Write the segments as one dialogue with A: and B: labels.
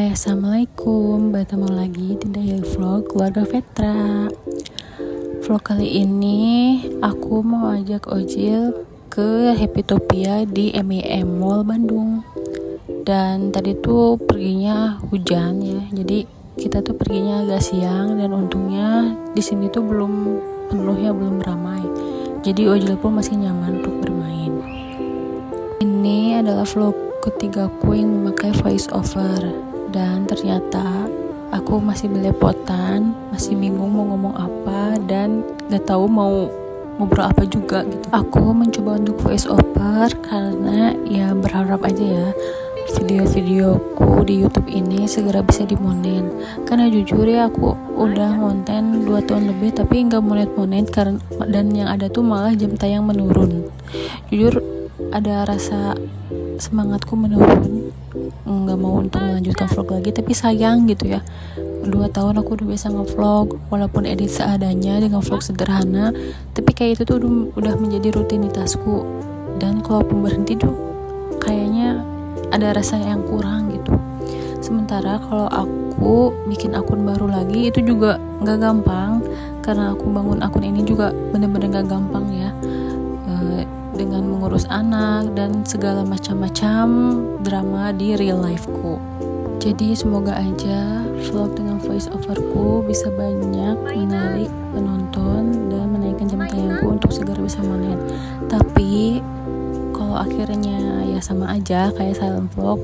A: Hai, assalamualaikum. Bertemu lagi di Daily Vlog Keluarga Vetra. Vlog kali ini aku mau ajak Ojil ke Happytopia di MIM Mall Bandung. Dan tadi tuh perginya hujan ya, jadi kita tuh perginya agak siang dan untungnya di sini tuh belum penuh ya, belum ramai. Jadi Ojil pun masih nyaman untuk bermain. Ini adalah vlog ketigaku yang memakai voice over, dan ternyata aku masih belepotan, masih bingung mau ngomong apa dan gak tahu mau ngobrol apa juga gitu. Aku mencoba untuk voice over karena ya berharap aja ya video-videoku di YouTube ini segera bisa dimonet. Karena jujur ya, aku udah konten 2 tahun lebih tapi nggak monet karena, dan yang ada tuh malah jam tayang menurun. Jujur ada rasa semangatku menurun, nggak mau untuk melanjutkan vlog lagi, tapi sayang gitu ya. 2 tahun aku udah bisa ngevlog walaupun edit seadanya dengan vlog sederhana, tapi kayak itu tuh udah menjadi rutinitasku, dan kalaupun berhenti tuh kayaknya ada rasa yang kurang gitu. Sementara kalau aku bikin akun baru lagi itu juga nggak gampang, karena aku bangun akun ini juga bener-bener nggak gampang ya, dengan mengurus anak dan segala macam-macam drama di real lifeku. Jadi semoga aja vlog dengan voice overku bisa banyak menarik penonton dan menaikkan jam tayangku untuk segera bisa monet. Tapi kalau akhirnya ya sama aja kayak silent vlog,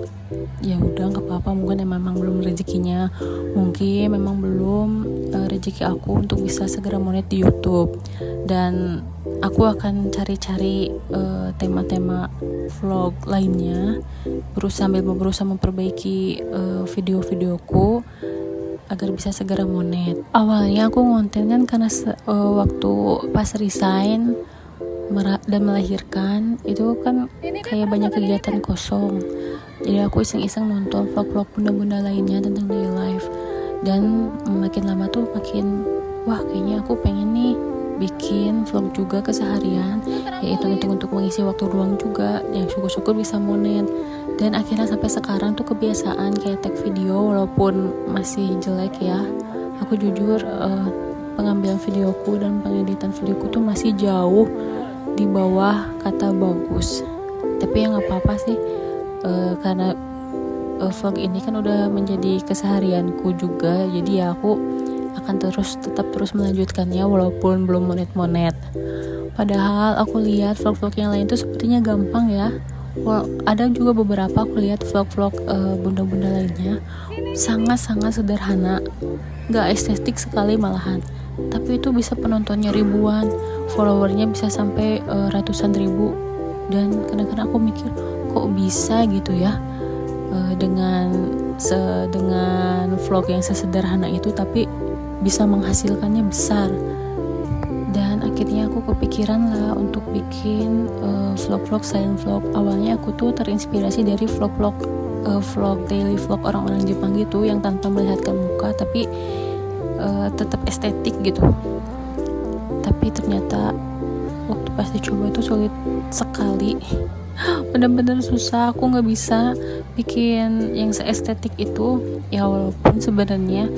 A: ya udah nggak apa-apa. Mungkin memang belum rezekinya, mungkin memang belum rezeki aku untuk bisa segera monet di YouTube. Dan aku akan cari-cari tema-tema vlog lainnya, sambil berusaha memperbaiki video-videoku agar bisa segera monet. Awalnya aku ngonten kan karena waktu pas resign dan melahirkan itu kan kayak banyak kegiatan kosong, jadi aku iseng-iseng nonton vlog-vlog bunda-bunda lainnya tentang daily life, dan makin lama tuh makin wah, kayaknya aku pengen nih bikin vlog juga keseharian, yaitu untuk mengisi waktu luang juga yang syukur-syukur bisa monet. Dan akhirnya sampai sekarang tuh kebiasaan kayak tag video walaupun masih jelek ya. Aku jujur pengambilan videoku dan pengeditan videoku tuh masih jauh di bawah kata bagus, tapi ya nggak apa-apa sih, karena vlog ini kan udah menjadi keseharianku juga, jadi ya aku akan tetap terus melanjutkannya walaupun belum monet. Padahal aku lihat vlog-vlog yang lain tuh sepertinya gampang ya. Ada juga beberapa aku lihat vlog-vlog bunda-bunda lainnya sangat-sangat sederhana, nggak estetik sekali malahan, tapi itu bisa penontonnya ribuan, followernya bisa sampai ratusan ribu. Dan kadang-kadang aku mikir, kok bisa gitu ya, dengan vlog yang sesederhana itu tapi bisa menghasilkannya besar. Dan akhirnya aku kepikiran lah untuk bikin vlog-vlog silent vlog. Awalnya aku tuh terinspirasi dari vlog daily vlog orang-orang Jepang gitu, yang tanpa melihatkan muka tapi tetap estetik gitu. Tapi ternyata waktu pas dicoba itu sulit sekali, benar-benar susah. Aku nggak bisa bikin yang seestetik itu ya, walaupun sebenarnya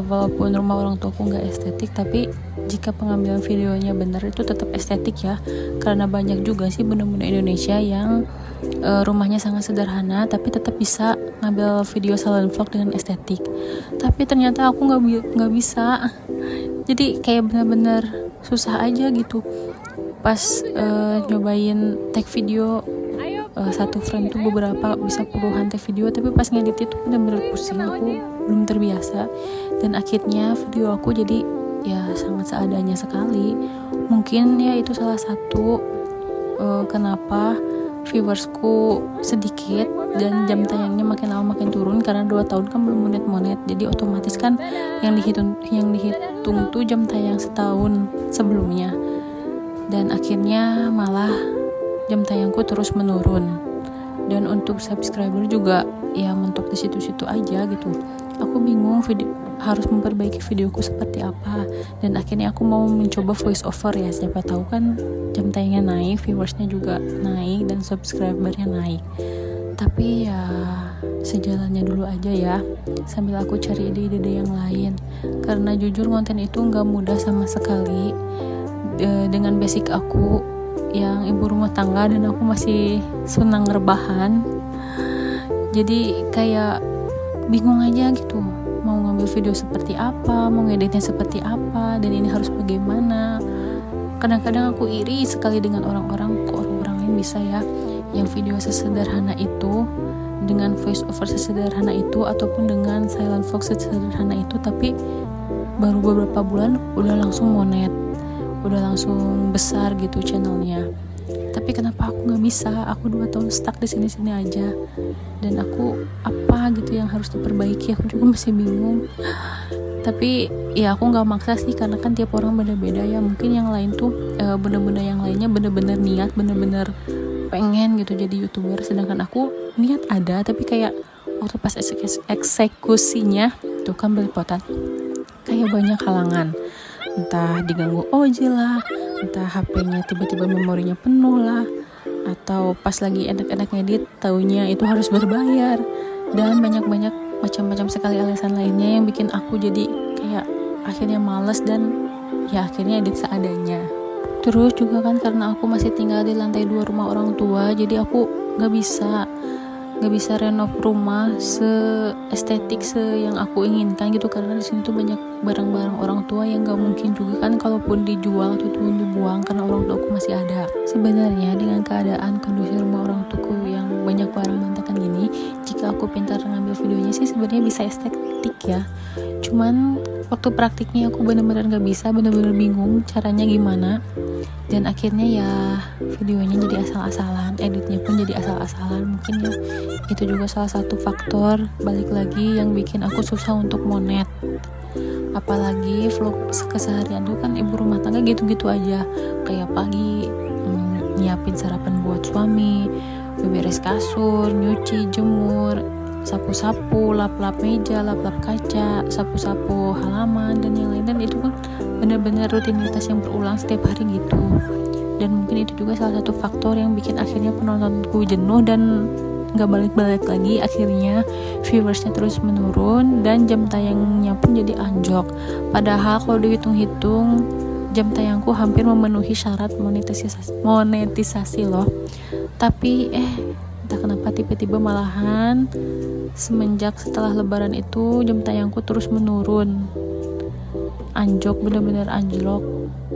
A: walaupun rumah orang tuaku nggak estetik, tapi jika pengambilan videonya benar itu tetap estetik ya, karena banyak juga sih bunda-bunda Indonesia yang rumahnya sangat sederhana tapi tetap bisa ngambil video silent vlog dengan estetik. Tapi ternyata aku nggak bisa, jadi kayak benar-benar susah aja gitu. Pas nyobain tag video, satu frame tuh beberapa bisa puluhan tag video, tapi pas ngedit itu benar-benar pusing, aku belum terbiasa. Dan akhirnya video aku jadi ya sangat seadanya sekali. Mungkin ya itu salah satu kenapa viewersku sedikit dan jam tayangnya makin lama makin turun, karena 2 tahun kan belum monet. Jadi otomatis kan yang dihitung tuh jam tayang setahun sebelumnya, dan akhirnya malah jam tayangku terus menurun. Dan untuk subscriber juga ya mentok di situ-situ aja gitu. Aku bingung harus memperbaiki videoku seperti apa. Dan akhirnya aku mau mencoba voice over ya, siapa tahu kan jam tayangnya naik, viewersnya juga naik, dan subscribernya naik. Tapi ya sejalannya dulu aja ya, sambil aku cari ide-ide yang lain. Karena jujur konten itu gak mudah sama sekali. Dengan basic aku yang ibu rumah tangga dan aku masih senang rebahan, jadi kayak bingung aja gitu, mau ngambil video seperti apa, mau ngeditnya seperti apa, dan ini harus bagaimana. Kadang-kadang aku iri sekali dengan orang-orang, kok orang-orang lain bisa ya yang video sesederhana itu, dengan voice over sesederhana itu, ataupun dengan silent vlog sesederhana itu, tapi baru beberapa bulan udah langsung monet, udah langsung besar gitu channelnya. Tapi kenapa aku nggak bisa? Aku 2 tahun stuck di sini-sini aja, dan aku apa gitu yang harus diperbaiki, aku juga masih bingung. Tapi ya aku nggak maksa sih, karena kan tiap orang beda-beda ya. Mungkin yang lain tuh bener-bener yang lainnya bener-bener niat, bener-bener pengen gitu jadi YouTuber, sedangkan aku niat ada, tapi kayak waktu pas eksekusinya tuh kan belepotan, kayak banyak halangan. Entah diganggu ojil lah, entah HP-nya tiba-tiba memorinya penuh lah, atau pas lagi enak-enak ngedit taunya itu harus berbayar, dan banyak-banyak macam-macam sekali alasan lainnya yang bikin aku jadi kayak akhirnya males, dan ya akhirnya edit seadanya. Terus juga kan karena aku masih tinggal di lantai 2 rumah orang tua, jadi aku gak bisa renov rumah estetik yang aku inginkan gitu, karena di sini tuh banyak barang-barang orang tua yang gak mungkin juga kan kalaupun dijual atau dibuang, karena orang tua aku masih ada. Sebenarnya dengan keadaan kondisi rumah orang tuaku yang banyak barang bantakan gini, jika aku pintar ngambil videonya sih sebenarnya bisa estetik ya. Cuman waktu praktiknya aku benar-benar gak bisa, benar-benar bingung caranya gimana. Dan akhirnya ya videonya jadi asal-asalan, editnya pun jadi asal-asalan. Mungkin ya itu juga salah satu faktor balik lagi yang bikin aku susah untuk monet. Apalagi vlog keseharian tuh kan ibu rumah tangga gitu-gitu aja, kayak pagi nyiapin sarapan buat suami, beberes kasur, nyuci, jemur, sapu-sapu, lap-lap meja, lap-lap kaca, sapu-sapu halaman, dan yang lain. Dan itu kan benar-benar rutinitas yang berulang setiap hari gitu. Dan mungkin itu juga salah satu faktor yang bikin akhirnya penontonku jenuh dan gak balik-balik lagi. Akhirnya viewersnya terus menurun dan jam tayangnya pun jadi anjlok. Padahal kalau dihitung-hitung jam tayangku hampir memenuhi syarat monetisasi loh. Tapi entah kenapa tiba-tiba malahan semenjak setelah lebaran itu jam tayangku terus menurun, anjlok, benar-benar anjlok,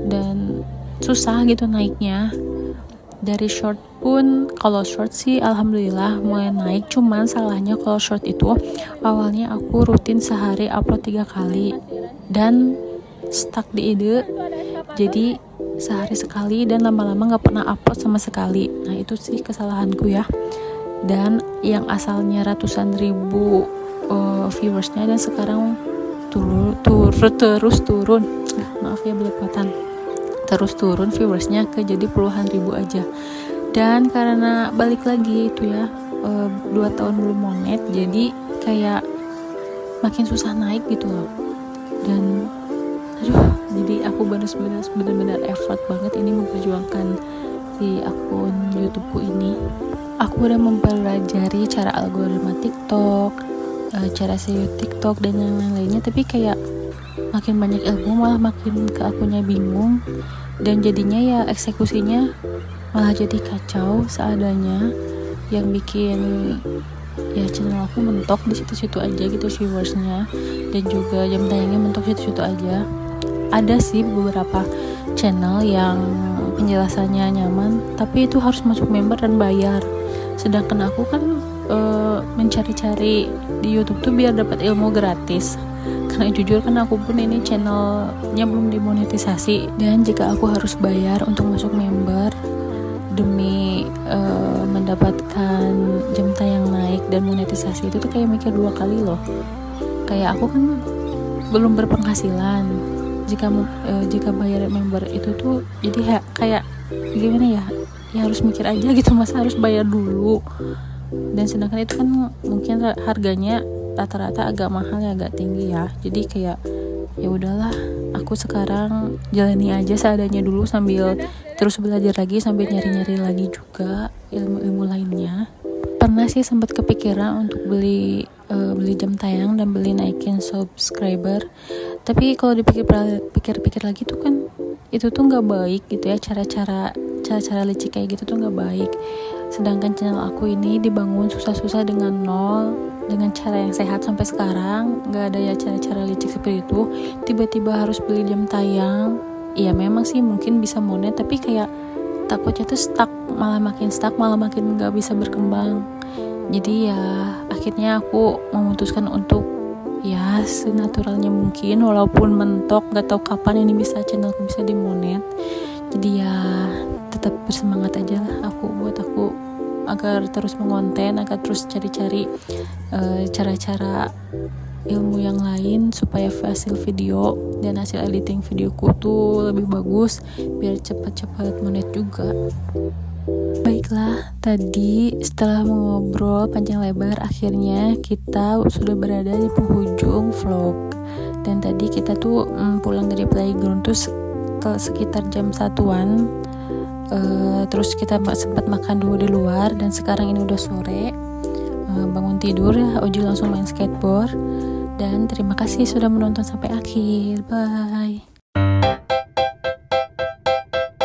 A: dan susah gitu naiknya. Dari short pun, kalau short sih alhamdulillah mulai naik, cuman salahnya kalau short itu awalnya aku rutin sehari upload 3 kali dan stuck di ide, jadi sehari sekali dan lama-lama gak pernah upload sama sekali. Nah itu sih kesalahanku ya. Dan yang asalnya ratusan ribu viewersnya dan sekarang terus turun, maaf ya belepotan, terus turun viewersnya ke jadi puluhan ribu aja. Dan karena balik lagi itu ya 2 tahun belum monet, jadi kayak makin susah naik gitu loh. Dan jadi aku benar-benar effort banget ini memperjuangkan di akun YouTubeku ini. Aku udah mempelajari cara algoritma TikTok, cara SEO TikTok dan yang lain-lainnya, tapi kayak makin banyak ilmu malah makin ke akunya bingung, dan jadinya ya eksekusinya malah jadi kacau seadanya, yang bikin ya channel aku mentok di situ-situ aja gitu viewersnya, dan juga jam tayangnya mentok situ-situ aja. Ada sih beberapa channel yang penjelasannya nyaman, tapi itu harus masuk member dan bayar. Sedangkan aku kan mencari-cari di YouTube tuh biar dapat ilmu gratis. Karena jujur kan aku pun ini channelnya belum dimonetisasi, dan jika aku harus bayar untuk masuk member demi mendapatkan jam tayang naik dan monetisasi, itu tuh kayak mikir 2 kali loh. Kayak aku kan belum berpenghasilan. Jika bayar member itu tuh jadi kayak gimana ya harus mikir aja gitu, masa harus bayar dulu. Dan sedangkan itu kan mungkin harganya rata-rata agak mahal ya, agak tinggi ya. Jadi kayak ya udahlah, aku sekarang jalani aja seadanya dulu sambil terus belajar lagi, sambil nyari-nyari lagi juga ilmu-ilmu lainnya. pernah sih sempat kepikiran untuk beli jam tayang dan beli naikin subscriber, tapi kalau dipikir-pikir lagi tuh kan itu tuh nggak baik gitu ya, cara-cara licik kayak gitu tuh nggak baik. Sedangkan channel aku ini dibangun susah-susah dengan nol, dengan cara yang sehat sampai sekarang nggak ada ya cara-cara licik seperti itu. Tiba-tiba harus beli jam tayang, ya memang sih mungkin bisa monet, tapi kayak takutnya tuh malah makin nggak bisa berkembang. Jadi ya akhirnya aku memutuskan untuk ya senaturalnya mungkin, walaupun mentok, nggak tahu kapan ini channelku bisa dimonet. Jadi ya tetap bersemangat aja lah aku agar terus mengonten, agar terus cari-cari cara-cara ilmu yang lain supaya hasil video dan hasil editing videoku tuh lebih bagus biar cepat-cepat monet juga. Baiklah, tadi setelah mengobrol panjang lebar, akhirnya kita sudah berada di penghujung vlog. Dan tadi kita tuh pulang dari playground tuh sekitar jam 1-an. Terus kita sempat makan dulu di luar, dan sekarang ini udah sore. Bangun tidur ya, Oji langsung main skateboard. Dan terima kasih sudah menonton sampai akhir. Bye.